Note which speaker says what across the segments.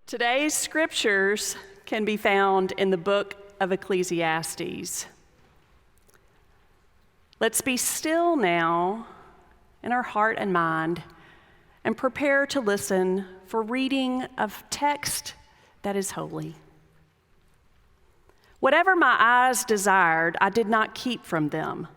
Speaker 1: Today's scriptures can be found in the book of Ecclesiastes. Let's be still now in our heart and mind and prepare to listen for reading of text that is holy. Whatever my eyes desired, I did not keep from them.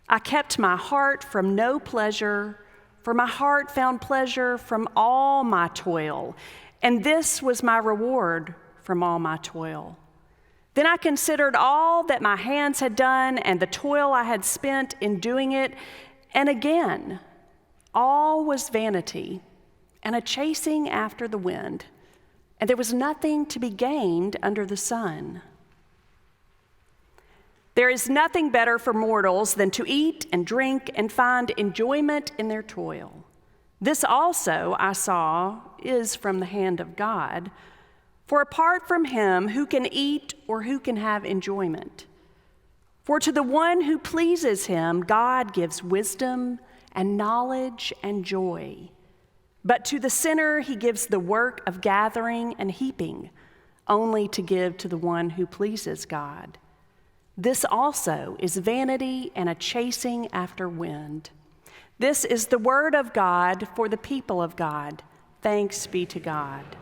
Speaker 1: I kept my heart from no pleasure, for my heart found pleasure from all my toil, and this was my reward from all my toil. Then I considered all that my hands had done and the toil I had spent in doing it, and again, all was vanity and a chasing after the wind, and there was nothing to be gained under the sun. There is nothing better for mortals than to eat and drink and find enjoyment in their toil. This also, I saw, is from the hand of God. For apart from him, who can eat or who can have enjoyment? For to the one who pleases him, God gives wisdom and knowledge and joy. But to the sinner, he gives the work of gathering and heaping, only to give to the one who pleases God. This also is vanity and a chasing after wind. This is the word of God for the people of God. Thanks be to God.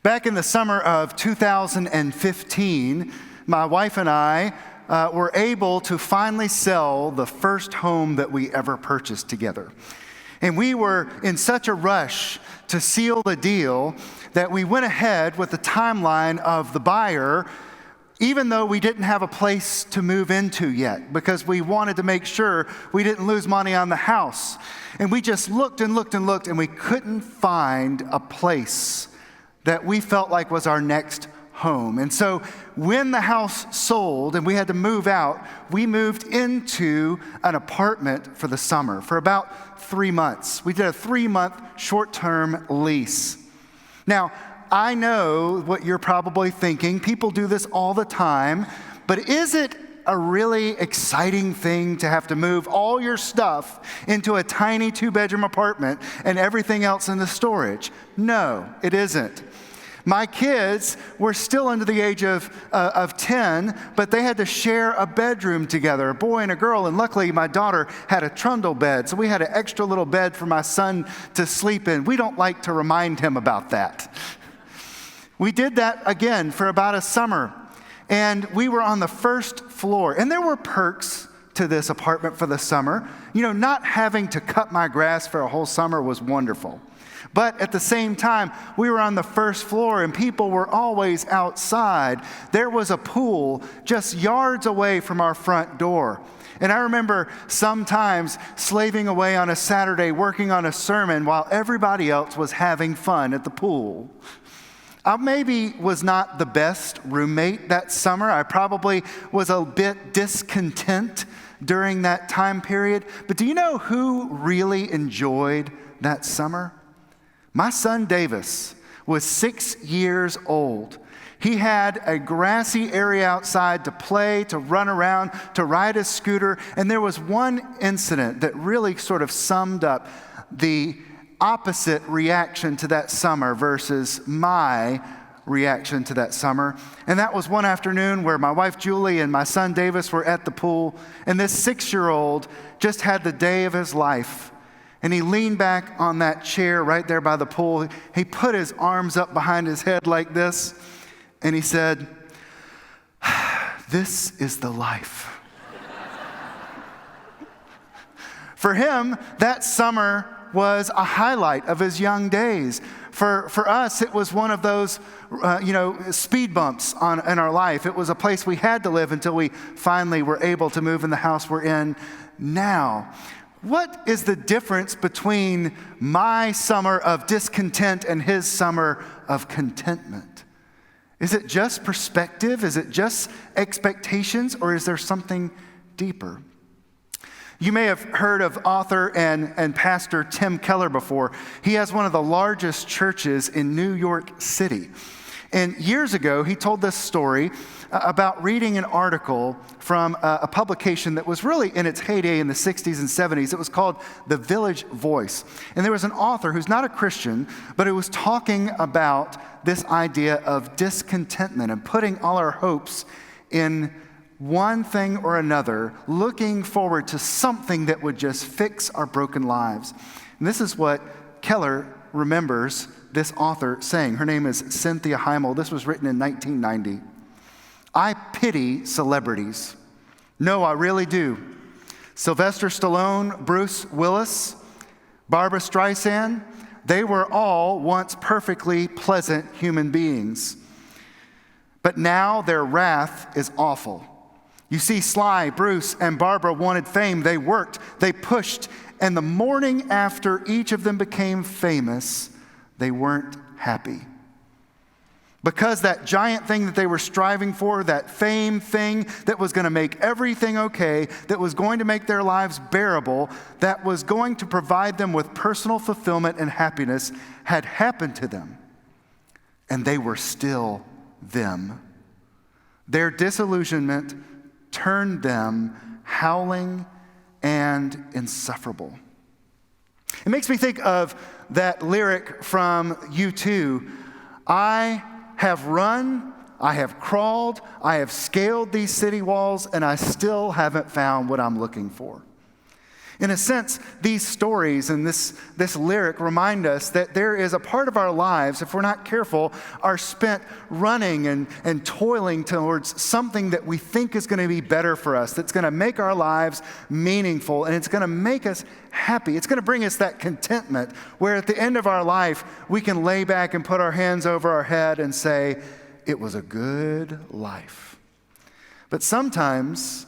Speaker 2: Back in the summer of 2015, my wife and I were able to finally sell the first home that we ever purchased together. And we were in such a rush to seal the deal that we went ahead with the timeline of the buyer, even though we didn't have a place to move into yet, because we wanted to make sure we didn't lose money on the house. And we just looked and looked and looked, and we couldn't find a place that we felt like was our next home. And so when the house sold and we had to move out, we moved into an apartment for the summer for about 3 months. We did a 3-month short-term lease. Now, I know what you're probably thinking. People do this all the time, but is it a really exciting thing to have to move all your stuff into a tiny 2-bedroom apartment and everything else into storage? No, it isn't. My kids were still under the age of 10, but they had to share a bedroom together, a boy and a girl, and luckily my daughter had a trundle bed, so we had an extra little bed for my son to sleep in. We don't like to remind him about that. We did that again for about a summer, and we were on the first floor, and there were perks to this apartment for the summer. You know, not having to cut my grass for a whole summer was wonderful. But at the same time, we were on the first floor and people were always outside. There was a pool just yards away from our front door. And I remember sometimes slaving away on a Saturday working on a sermon while everybody else was having fun at the pool. I maybe was not the best roommate that summer. I probably was a bit discontent during that time period. But do you know who really enjoyed that summer? My son Davis was 6 years old. He had a grassy area outside to play, to run around, to ride a scooter. And there was one incident that really sort of summed up the opposite reaction to that summer versus my reaction to that summer. And that was one afternoon where my wife Julie and my son Davis were at the pool. And this 6-year-old just had the day of his life. And he leaned back on that chair right there by the pool. He put his arms up behind his head like this, and he said, "This is the life." For him, that summer was a highlight of his young days. For us, it was one of those, speed bumps in our life. It was a place we had to live until we finally were able to move in the house we're in now. What is the difference between my summer of discontent and his summer of contentment? Is it just perspective? Is it just expectations? Or is there something deeper? You may have heard of author and pastor Tim Keller before. He has one of the largest churches in New York City. And years ago, he told this story about reading an article from a publication that was really in its heyday in the 60s and 70s. It was called The Village Voice. And there was an author who's not a Christian, but who was talking about this idea of discontentment and putting all our hopes in one thing or another, looking forward to something that would just fix our broken lives. And this is what Keller remembers this author saying. Her name is Cynthia Heimel. This was written in 1990. I pity celebrities. No, I really do. Sylvester Stallone, Bruce Willis, Barbra Streisand, they were all once perfectly pleasant human beings. But now their wrath is awful. You see, Sly, Bruce, and Barbara wanted fame. They worked, they pushed, and the morning after each of them became famous, they weren't happy. Because that giant thing that they were striving for, that fame thing that was going to make everything okay, that was going to make their lives bearable, that was going to provide them with personal fulfillment and happiness, had happened to them. And they were still them. Their disillusionment turned them howling and insufferable. It makes me think of that lyric from U2, I have run, I have crawled, I have scaled these city walls, and I still haven't found what I'm looking for. In a sense, these stories and this lyric remind us that there is a part of our lives, if we're not careful, are spent running and toiling towards something that we think is going to be better for us, that's going to make our lives meaningful, and it's going to make us happy. It's going to bring us that contentment where at the end of our life, we can lay back and put our hands over our head and say, it was a good life. But sometimes,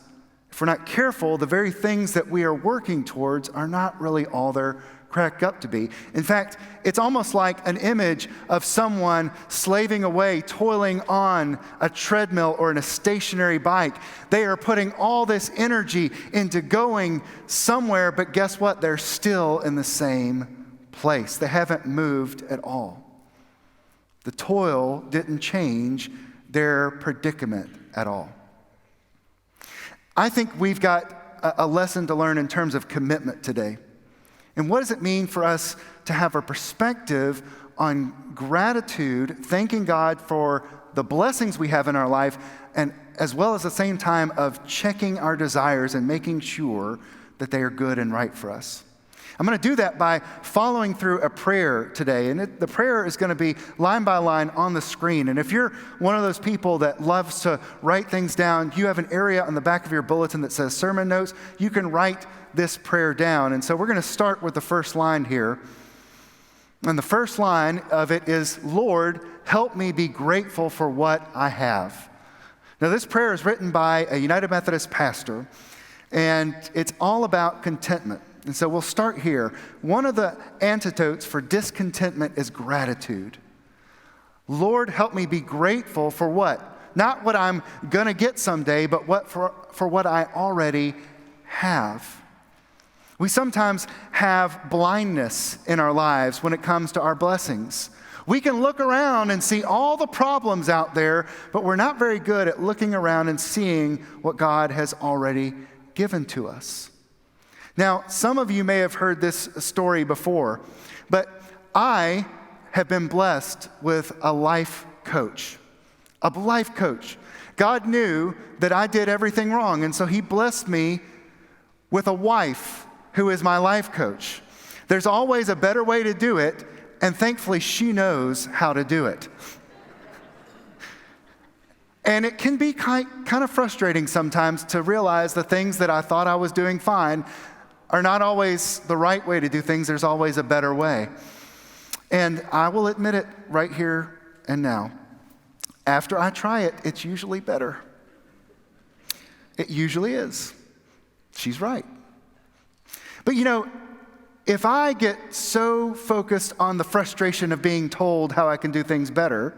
Speaker 2: if we're not careful, the very things that we are working towards are not really all they're cracked up to be. In fact, it's almost like an image of someone slaving away, toiling on a treadmill or in a stationary bike. They are putting all this energy into going somewhere, but guess what? They're still in the same place. They haven't moved at all. The toil didn't change their predicament at all. I think we've got a lesson to learn in terms of commitment today. And what does it mean for us to have a perspective on gratitude, thanking God for the blessings we have in our life, and as well as the same time of checking our desires and making sure that they are good and right for us? I'm going to do that by following through a prayer today. And the prayer is going to be line by line on the screen. And if you're one of those people that loves to write things down, you have an area on the back of your bulletin that says sermon notes. You can write this prayer down. And so we're going to start with the first line here. And the first line of it is, Lord, help me be grateful for what I have. Now, this prayer is written by a United Methodist pastor, and it's all about contentment. And so we'll start here. One of the antidotes for discontentment is gratitude. Lord, help me be grateful for what? Not what I'm going to get someday, but for what I already have. We sometimes have blindness in our lives when it comes to our blessings. We can look around and see all the problems out there, but we're not very good at looking around and seeing what God has already given to us. Now, some of you may have heard this story before, but I have been blessed with a life coach. A life coach. God knew that I did everything wrong, and so He blessed me with a wife who is my life coach. There's always a better way to do it, and thankfully she knows how to do it. And it can be kind of frustrating sometimes to realize the things that I thought I was doing fine are not always the right way to do things. There's always a better way. And I will admit it right here and now. After I try it, it's usually better. It usually is. She's right. But if I get so focused on the frustration of being told how I can do things better,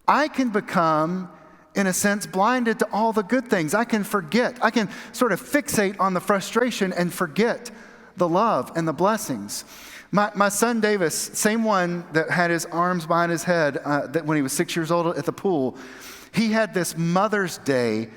Speaker 2: I can become, in a sense, blinded to all the good things. I can forget. I can sort of fixate on the frustration and forget the love and the blessings. My son Davis, same one that had his arms behind his head that when he was 6 years old at the pool, he had this Mother's Day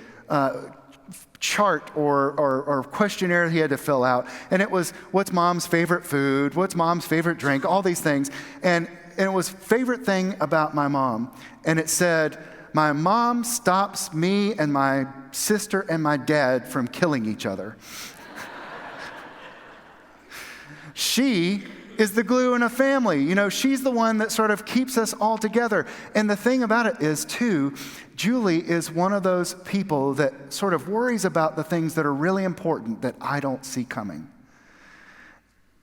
Speaker 2: chart or questionnaire he had to fill out. And it was, what's mom's favorite food? What's mom's favorite drink? All these things. And it was favorite thing about my mom. And it said, my mom stops me and my sister and my dad from killing each other. She is the glue in a family. She's the one that sort of keeps us all together. And the thing about it is, too, Julie is one of those people that sort of worries about the things that are really important that I don't see coming.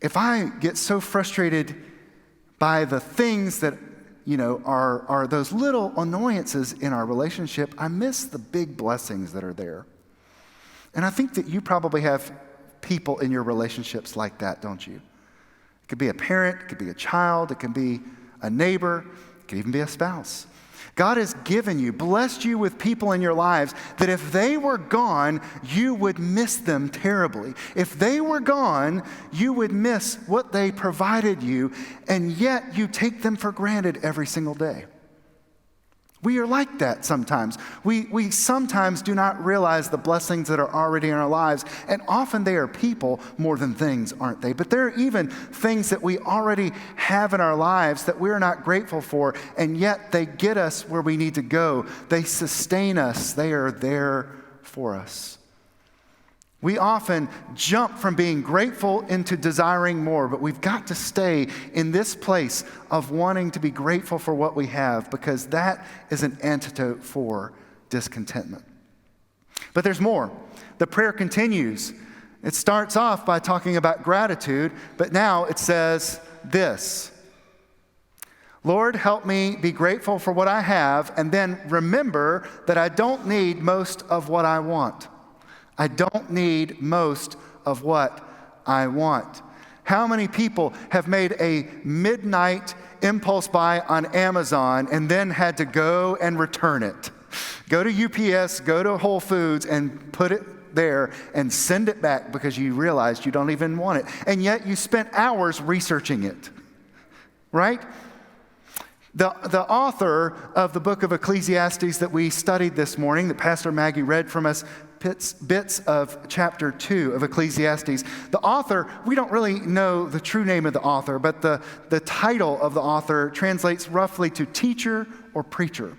Speaker 2: If I get so frustrated by the things that, are those little annoyances in our relationship, I miss the big blessings that are there. And I think that you probably have people in your relationships like that, don't you? It could be a parent, it could be a child, it can be a neighbor, it could even be a spouse. God has given you, blessed you with people in your lives that if they were gone, you would miss them terribly. If they were gone, you would miss what they provided you, and yet you take them for granted every single day. We are like that sometimes. We sometimes do not realize the blessings that are already in our lives, and often they are people more than things, aren't they? But there are even things that we already have in our lives that we're not grateful for, and yet they get us where we need to go. They sustain us. They are there for us. We often jump from being grateful into desiring more, but we've got to stay in this place of wanting to be grateful for what we have, because that is an antidote for discontentment. But there's more. The prayer continues. It starts off by talking about gratitude, but now it says this: Lord, help me be grateful for what I have, and then remember that I don't need most of what I want. I don't need most of what I want. How many people have made a midnight impulse buy on Amazon and then had to go and return it? Go to UPS, go to Whole Foods and put it there and send it back because you realized you don't even want it. And yet you spent hours researching it, right? The author of the book of Ecclesiastes that we studied this morning, that Pastor Maggie read from us, bits of chapter 2 of Ecclesiastes. The author, we don't really know the true name of the author, but the title of the author translates roughly to teacher or preacher.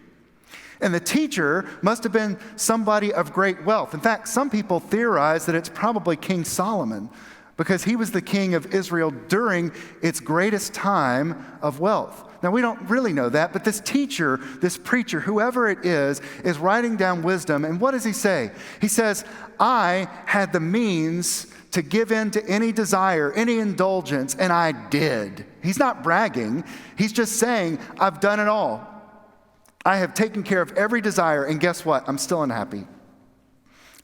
Speaker 2: And the teacher must have been somebody of great wealth. In fact, some people theorize that it's probably King Solomon, because he was the king of Israel during its greatest time of wealth. Now, we don't really know that, but this teacher, this preacher, whoever it is writing down wisdom. And what does he say? He says, I had the means to give in to any desire, any indulgence, and I did. He's not bragging. He's just saying, I've done it all. I have taken care of every desire, and guess what? I'm still unhappy.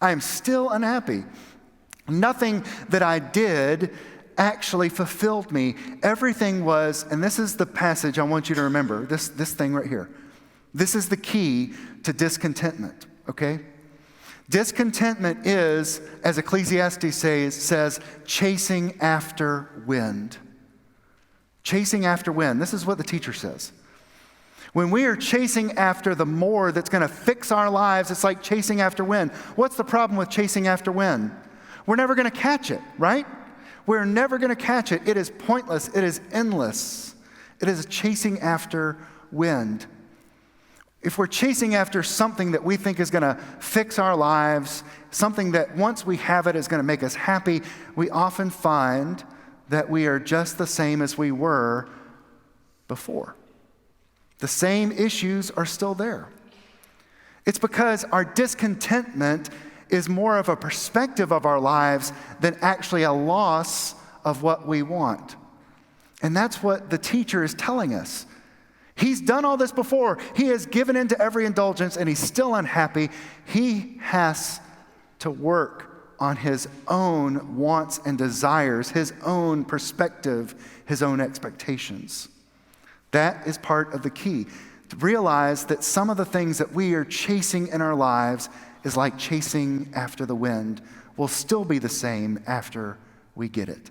Speaker 2: I am still unhappy. Nothing that I did actually fulfilled me. Everything was, and this is the passage I want you to remember, this thing right here. This is the key to discontentment, okay? Discontentment is, as Ecclesiastes says, chasing after wind. Chasing after wind. This is what the teacher says. When we are chasing after the more that's going to fix our lives, it's like chasing after wind. What's the problem with chasing after wind? We're never going to catch it, right? We're never going to catch it. It is pointless. It is endless. It is chasing after wind. If we're chasing after something that we think is going to fix our lives, something that once we have it is going to make us happy, we often find that we are just the same as we were before. The same issues are still there. It's because our discontentment is more of a perspective of our lives than actually a loss of what we want. And that's what the teacher is telling us. He's done all this before. He has given in to every indulgence, and he's still unhappy. He has to work on his own wants and desires, his own perspective, his own expectations. That is part of the key. To realize that some of the things that we are chasing in our lives is like chasing after the wind, will still be the same after we get it.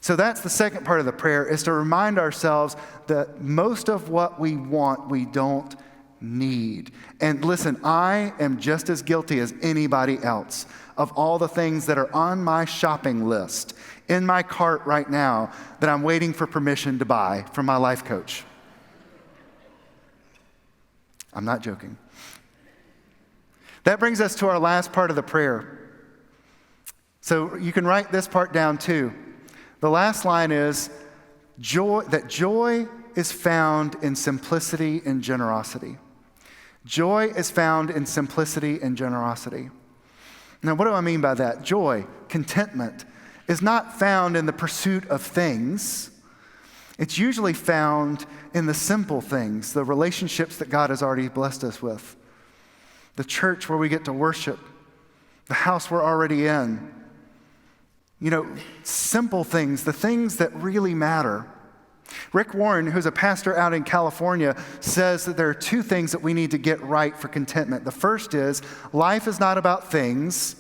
Speaker 2: So that's the second part of the prayer, is to remind ourselves that most of what we want, we don't need. And listen, I am just as guilty as anybody else of all the things that are on my shopping list in my cart right now that I'm waiting for permission to buy from my life coach. I'm not joking. That brings us to our last part of the prayer. So you can write this part down too. The last line is joy is found in simplicity and generosity. Joy is found in simplicity and generosity. Now, what do I mean by that? Joy, contentment, is not found in the pursuit of things. It's usually found in the simple things, the relationships that God has already blessed us with, the church where we get to worship, the house we're already in. Simple things, the things that really matter. Rick Warren, who's a pastor out in California, says that there are two things that we need to get right for contentment. The first is, life is not about things.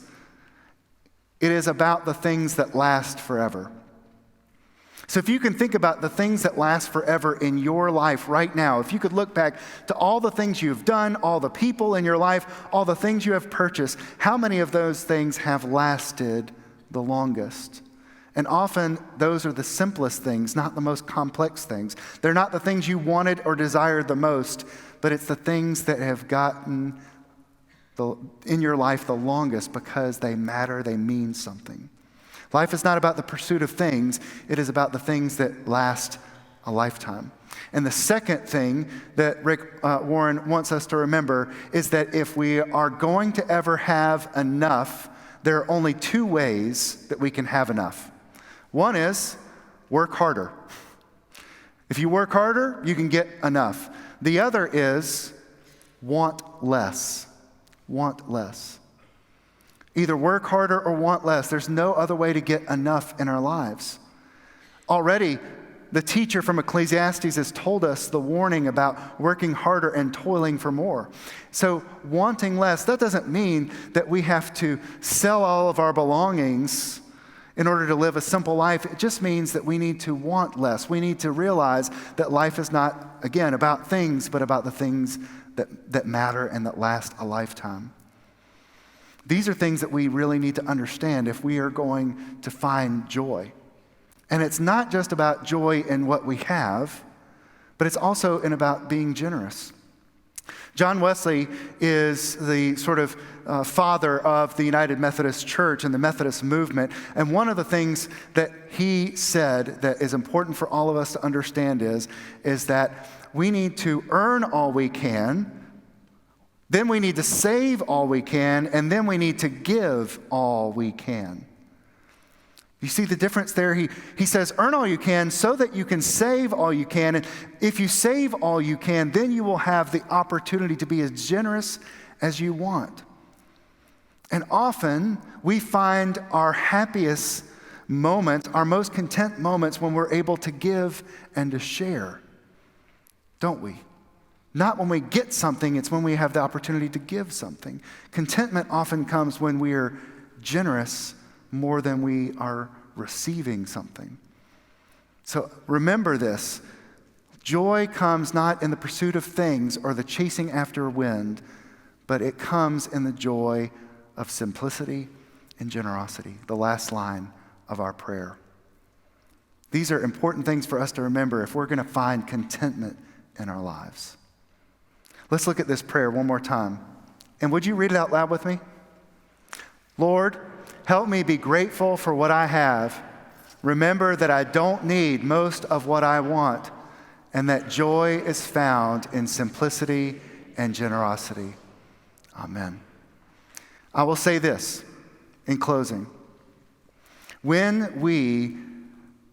Speaker 2: It is about the things that last forever. So if you can think about the things that last forever in your life right now, if you could look back to all the things you've done, all the people in your life, all the things you have purchased, how many of those things have lasted the longest? And often those are the simplest things, not the most complex things. They're not the things you wanted or desired the most, but it's the things that have gotten in your life the longest because they matter, they mean something. Life is not about the pursuit of things, it is about the things that last a lifetime. And the second thing that Rick Warren wants us to remember is that if we are going to ever have enough, there are only two ways that we can have enough. One is work harder. If you work harder, you can get enough. The other is want less. Want less. Either work harder or want less. There's no other way to get enough in our lives. Already, the teacher from Ecclesiastes has told us the warning about working harder and toiling for more. So wanting less, that doesn't mean that we have to sell all of our belongings in order to live a simple life. It just means that we need to want less. We need to realize that life is not, again, about things, but about the things that matter and that last a lifetime. These are things that we really need to understand if we are going to find joy. And it's not just about joy in what we have, but it's also about being generous. John Wesley is the sort of father of the United Methodist Church and the Methodist movement. And one of the things that he said that is important for all of us to understand is that we need to earn all we can, then we need to save all we can, and then we need to give all we can. You see the difference there? He says, earn all you can so that you can save all you can. And if you save all you can, then you will have the opportunity to be as generous as you want. And often we find our happiest moments, our most content moments when we're able to give and to share, don't we? Not when we get something, it's when we have the opportunity to give something. Contentment often comes when we are generous more than we are receiving something. So remember this. Joy comes not in the pursuit of things or the chasing after wind, but it comes in the joy of simplicity and generosity, the last line of our prayer. These are important things for us to remember if we're going to find contentment in our lives. Let's look at this prayer one more time. And would you read it out loud with me? Lord, help me be grateful for what I have. Remember that I don't need most of what I want, and that joy is found in simplicity and generosity. Amen. I will say this in closing. When we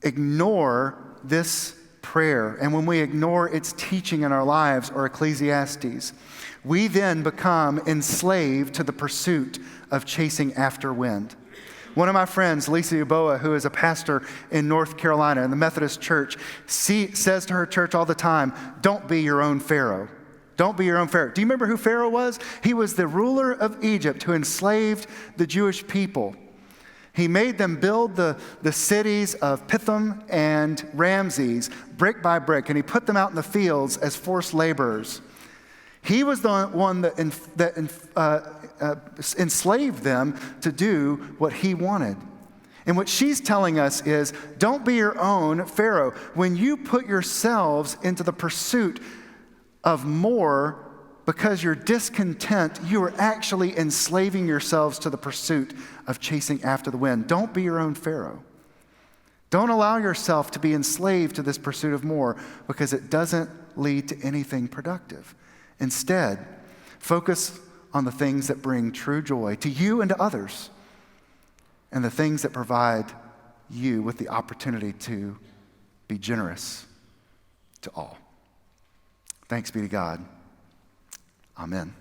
Speaker 2: ignore this prayer and when we ignore its teaching in our lives or Ecclesiastes, we then become enslaved to the pursuit of chasing after wind. One of my friends, Lisa Uboa, who is a pastor in North Carolina in the Methodist Church, says to her church all the time, don't be your own Pharaoh. Don't be your own Pharaoh. Do you remember who Pharaoh was? He was the ruler of Egypt who enslaved the Jewish people. He made them build the cities of Pithom and Ramses brick by brick, and he put them out in the fields as forced laborers. He was the one that enslaved them to do what he wanted. And what she's telling us is, don't be your own Pharaoh. When you put yourselves into the pursuit of more because you're discontent, you are actually enslaving yourselves to the pursuit of chasing after the wind. Don't be your own Pharaoh. Don't allow yourself to be enslaved to this pursuit of more because it doesn't lead to anything productive. Instead, focus on the things that bring true joy to you and to others, and the things that provide you with the opportunity to be generous to all. Thanks be to God. Amen.